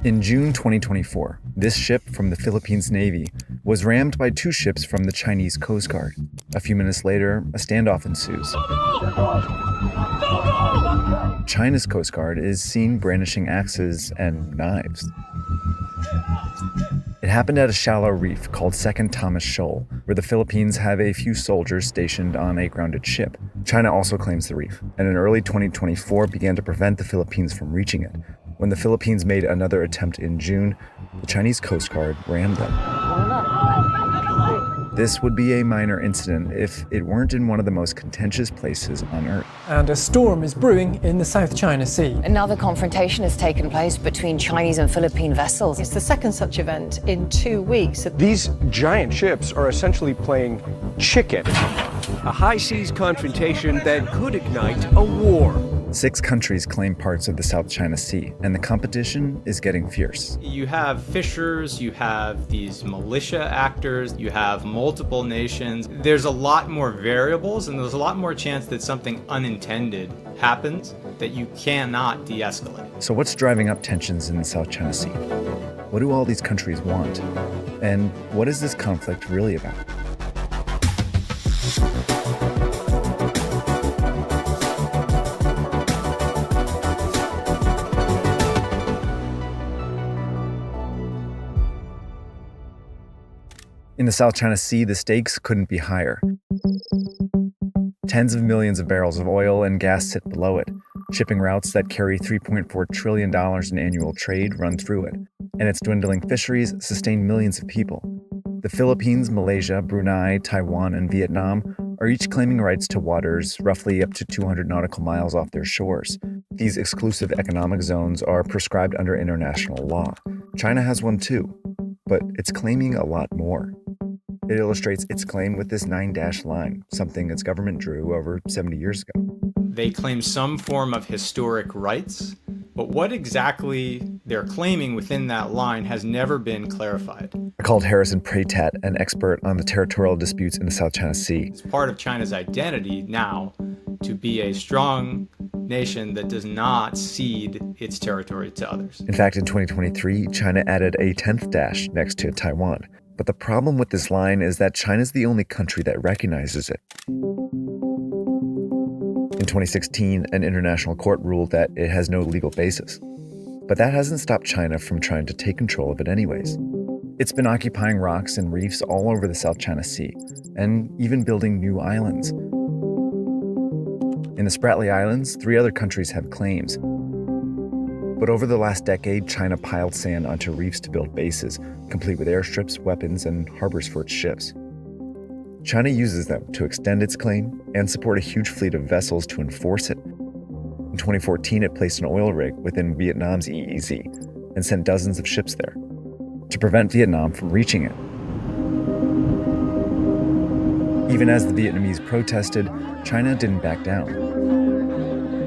In June 2024, this ship from the Philippines Navy was rammed by two ships from the Chinese Coast Guard. A few minutes later, a standoff ensues. China's Coast Guard is seen brandishing axes and knives. It happened at a shallow reef called Second Thomas Shoal, where the Philippines have a few soldiers stationed on a grounded ship. China also claims the reef, and in early 2024 began to prevent the Philippines from reaching it. When the Philippines made another attempt in June, the Chinese Coast Guard rammed them. This would be a minor incident if it weren't in one of the most contentious places on Earth. And a storm is brewing in the South China Sea. Another confrontation has taken place between Chinese and Philippine vessels. It's the second such event in 2 weeks. These giant ships are essentially playing chicken. A high seas confrontation that could ignite a war. 6 countries claim parts of the South China Sea, and the competition is getting fierce. You have fishers, you have these militia actors, you have multiple nations. There's a lot more variables, and there's a lot more chance that something unintended happens that you cannot de-escalate. So what's driving up tensions in the South China Sea? What do all these countries want? And what is this conflict really about? In the South China Sea, the stakes couldn't be higher. Tens of millions of barrels of oil and gas sit below it. Shipping routes that carry $3.4 trillion in annual trade run through it, and its dwindling fisheries sustain millions of people. The Philippines, Malaysia, Brunei, Taiwan, and Vietnam are each claiming rights to waters roughly up to 200 nautical miles off their shores. These exclusive economic zones are prescribed under international law. China has one too, but it's claiming a lot more. It illustrates its claim with this 9-dash line, something its government drew over 70 years ago. They claim some form of historic rights, but what exactly they're claiming within that line has never been clarified. I called Harrison Pratat, an expert on the territorial disputes in the South China Sea. It's part of China's identity now to be a strong nation that does not cede its territory to others. In fact, in 2023, China added a 10th dash next to Taiwan. But the problem with this line is that China's the only country that recognizes it. In 2016, an international court ruled that it has no legal basis. But that hasn't stopped China from trying to take control of it anyways. It's been occupying rocks and reefs all over the South China Sea, and even building new islands. In the Spratly Islands, 3 other countries have claims. But over the last decade, China piled sand onto reefs to build bases, complete with airstrips, weapons, and harbors for its ships. China uses them to extend its claim and support a huge fleet of vessels to enforce it. In 2014, it placed an oil rig within Vietnam's EEZ and sent dozens of ships there to prevent Vietnam from reaching it. Even as the Vietnamese protested, China didn't back down.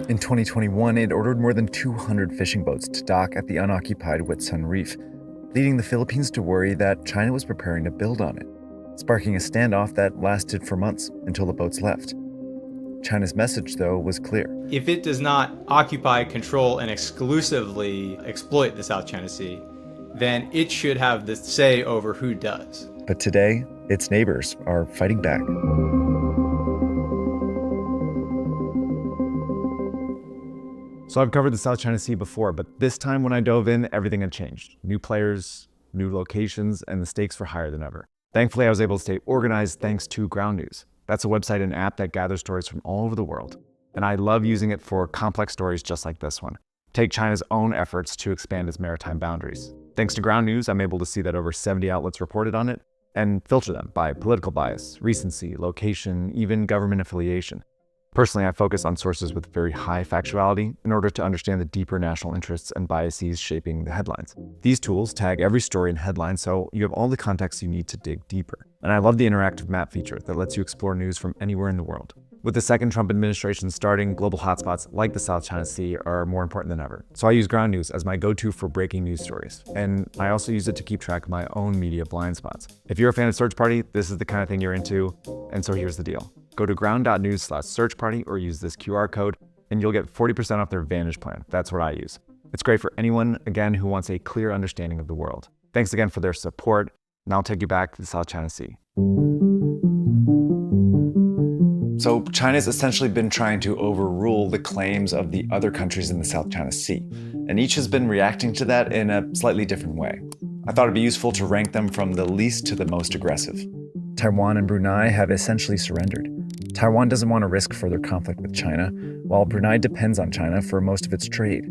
In 2021, it ordered more than 200 fishing boats to dock at the unoccupied Whitsun Reef, leading the Philippines to worry that China was preparing to build on it, sparking a standoff that lasted for months until the boats left. China's message, though, was clear. If it does not occupy, control, and exclusively exploit the South China Sea, then it should have the say over who does. But today, its neighbors are fighting back. So I've covered the South China Sea before, but this time when I dove in, everything had changed. New players, new locations, and the stakes were higher than ever. Thankfully, I was able to stay organized thanks to Ground News. That's a website and app that gathers stories from all over the world. And I love using it for complex stories just like this one. Take China's own efforts to expand its maritime boundaries. Thanks to Ground News, I'm able to see that over 70 outlets reported on it and filter them by political bias, recency, location, even government affiliation. Personally, I focus on sources with very high factuality in order to understand the deeper national interests and biases shaping the headlines. These tools tag every story and headline so you have all the context you need to dig deeper. And I love the interactive map feature that lets you explore news from anywhere in the world. With the second Trump administration starting, global hotspots like the South China Sea are more important than ever. So I use Ground News as my go-to for breaking news stories. And I also use it to keep track of my own media blind spots. If you're a fan of Search Party, this is the kind of thing you're into. And so here's the deal. Go to ground.news/searchparty or use this QR code and you'll get 40% off their Vantage plan. That's what I use. It's great for anyone, again, who wants a clear understanding of the world. Thanks again for their support. Now I'll take you back to the South China Sea. So China's essentially been trying to overrule the claims of the other countries in the South China Sea, and each has been reacting to that in a slightly different way. I thought it'd be useful to rank them from the least to the most aggressive. Taiwan and Brunei have essentially surrendered. Taiwan doesn't want to risk further conflict with China, while Brunei depends on China for most of its trade.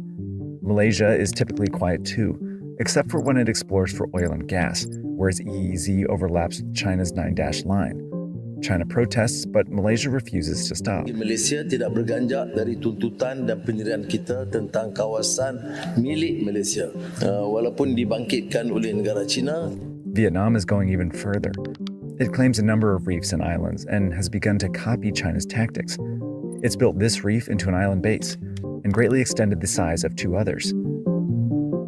Malaysia is typically quiet too, except for when it explores for oil and gas, whereas EEZ overlaps with China's 9-dash line. China protests, but Malaysia refuses to stop. Malaysia tidak berganjak dari tuntutan dan pendirian kita tentang kawasan milik Malaysia, walaupun dibangkitkan oleh negara China. Vietnam is going even further. It claims a number of reefs and islands and has begun to copy China's tactics. It's built this reef into an island base and greatly extended the size of 2 others.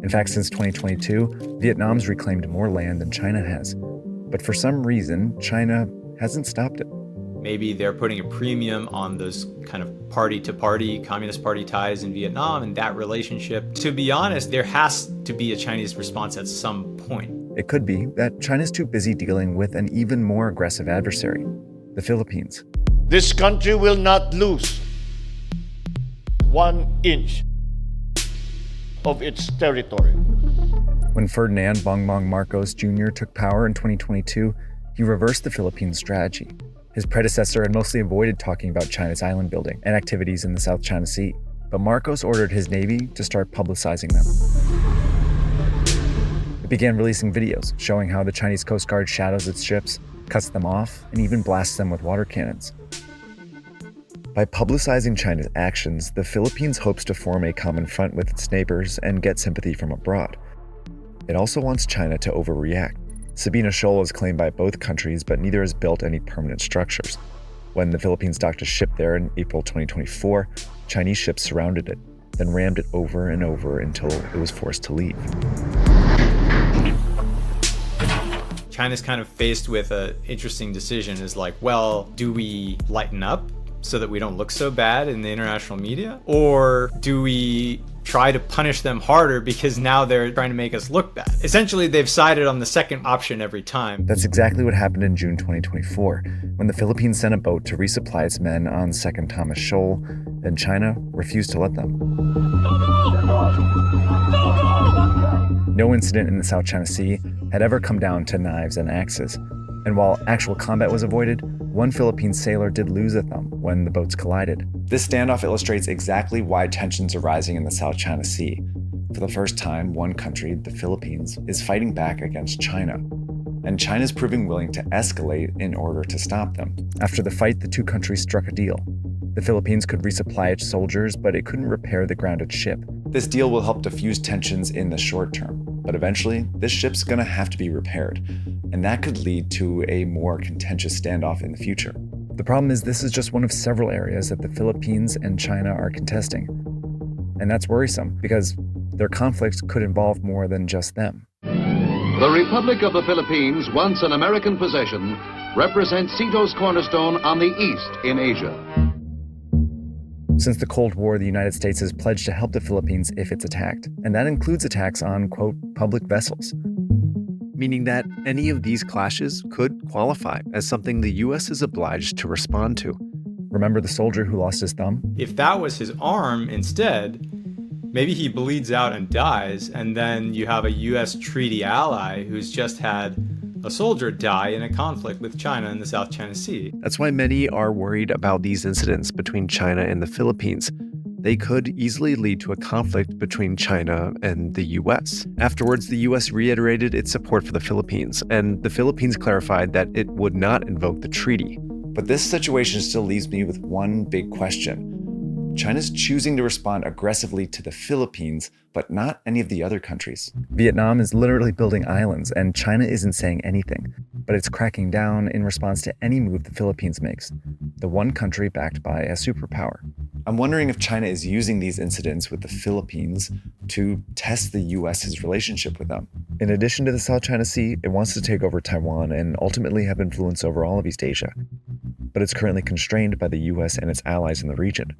In fact, since 2022, Vietnam's reclaimed more land than China has. But for some reason, China hasn't stopped it. Maybe they're putting a premium on those kind of party-to-party Communist Party ties in Vietnam and that relationship. To be honest, there has to be a Chinese response at some point. It could be that China's too busy dealing with an even more aggressive adversary, the Philippines. This country will not lose 1 inch of its territory. When Ferdinand Bongbong Marcos Jr. took power in 2022, he reversed the Philippines strategy. His predecessor had mostly avoided talking about China's island building and activities in the South China Sea, but Marcos ordered his navy to start publicizing them. It began releasing videos showing how the Chinese Coast Guard shadows its ships, cuts them off, and even blasts them with water cannons. By publicizing China's actions, the Philippines hopes to form a common front with its neighbors and get sympathy from abroad. It also wants China to overreact. Sabina Shoal is claimed by both countries, but neither has built any permanent structures. When the Philippines docked a ship there in April 2024, Chinese ships surrounded it, then rammed it over and over until it was forced to leave. China's kind of faced with an interesting decision is like, well, do we lighten up so that we don't look so bad in the international media? Or do we try to punish them harder because now they're trying to make us look bad? Essentially, they've sided on the second option every time. That's exactly what happened in June 2024, when the Philippines sent a boat to resupply its men on 2nd Thomas Shoal, and China refused to let them. No incident in the South China Sea had ever come down to knives and axes. And while actual combat was avoided, one Philippine sailor did lose a thumb when the boats collided. This standoff illustrates exactly why tensions are rising in the South China Sea. For the first time, one country, the Philippines, is fighting back against China. And China's proving willing to escalate in order to stop them. After the fight, the 2 countries struck a deal. The Philippines could resupply its soldiers, but it couldn't repair the grounded ship. This deal will help diffuse tensions in the short term, but eventually, this ship's gonna have to be repaired, and that could lead to a more contentious standoff in the future. The problem is this is just one of several areas that the Philippines and China are contesting. And that's worrisome, because their conflict could involve more than just them. The Republic of the Philippines, once an American possession, represents Cito's cornerstone on the east in Asia. Since the Cold War, the United States has pledged to help the Philippines if it's attacked, and that includes attacks on, quote, public vessels. Meaning that any of these clashes could qualify as something the US is obliged to respond to. Remember the soldier who lost his thumb? If that was his arm instead, maybe he bleeds out and dies, and then you have a US treaty ally who's just had a soldier die in a conflict with China in the South China Sea. That's why many are worried about these incidents between China and the Philippines. They could easily lead to a conflict between China and the US. Afterwards, the US reiterated its support for the Philippines, and the Philippines clarified that it would not invoke the treaty. But this situation still leaves me with one big question. China's choosing to respond aggressively to the Philippines, but not any of the other countries. Vietnam is literally building islands, and China isn't saying anything, but it's cracking down in response to any move the Philippines makes, the one country backed by a superpower. I'm wondering if China is using these incidents with the Philippines to test the US's relationship with them. In addition to the South China Sea, it wants to take over Taiwan and ultimately have influence over all of East Asia. But it's currently constrained by the US and its allies in the region.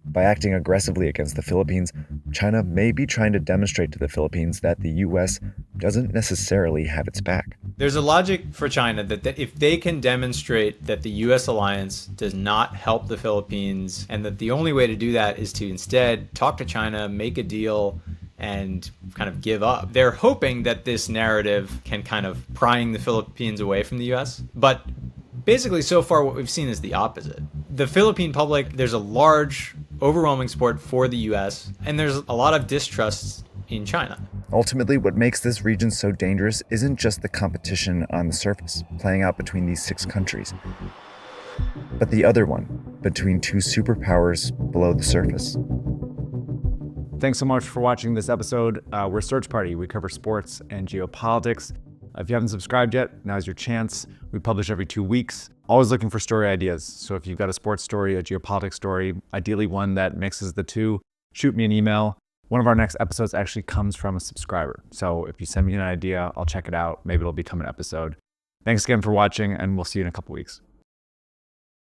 By acting aggressively against the Philippines, China may be trying to demonstrate to the Philippines that the US doesn't necessarily have its back. There's a logic for China that if they can demonstrate that the US alliance does not help the Philippines, and that the only way to do that is to instead talk to China, make a deal, and kind of give up. They're hoping that this narrative can kind of prying the Philippines away from the US. But basically, so far, what we've seen is the opposite. The Philippine public, there's a large, overwhelming support for the US, and there's a lot of distrust in China. Ultimately, what makes this region so dangerous isn't just the competition on the surface, playing out between these 6 countries, but the other one, between 2 superpowers below the surface. Thanks so much for watching this episode. We're Search Party. We cover sports and geopolitics. If you haven't subscribed yet, now's your chance. We publish every 2 weeks. Always looking for story ideas. So if you've got a sports story, a geopolitics story, ideally one that mixes the two, shoot me an email. One of our next episodes actually comes from a subscriber. So if you send me an idea, I'll check it out. Maybe it'll become an episode. Thanks again for watching, and we'll see you in a couple weeks.